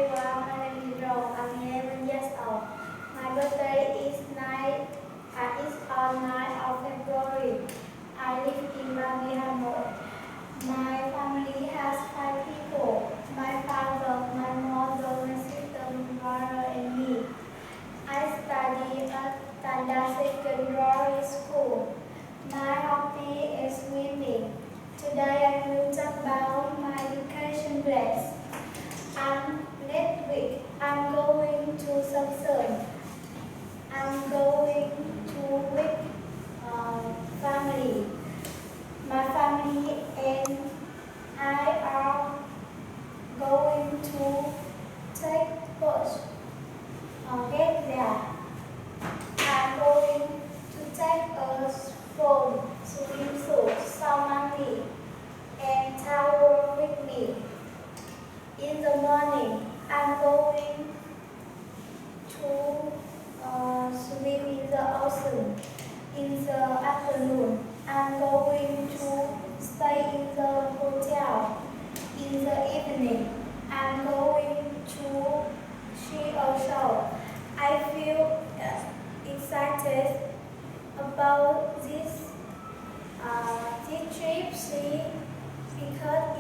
everyone. My name is Rose. I'm 11 years old. My birthday is on 9th of February. I live in Birmingham. My family has 5 people. My father, my mother, my sister, my brother, and me. I study at Tanda Secondary School. My hobby is swimming. Today I will talk about my education grades. Next week, I'm going to Samsung. I'm going to with family. My family and I are going to take bus. Get there. I'm going to take us phone, swimsuit, some money, and towel with me. In the morning, I'm going to swim in the ocean. In the afternoon, I'm going to stay in the hotel. In the evening, I'm going to see a show. I feel excited about this trip, see, because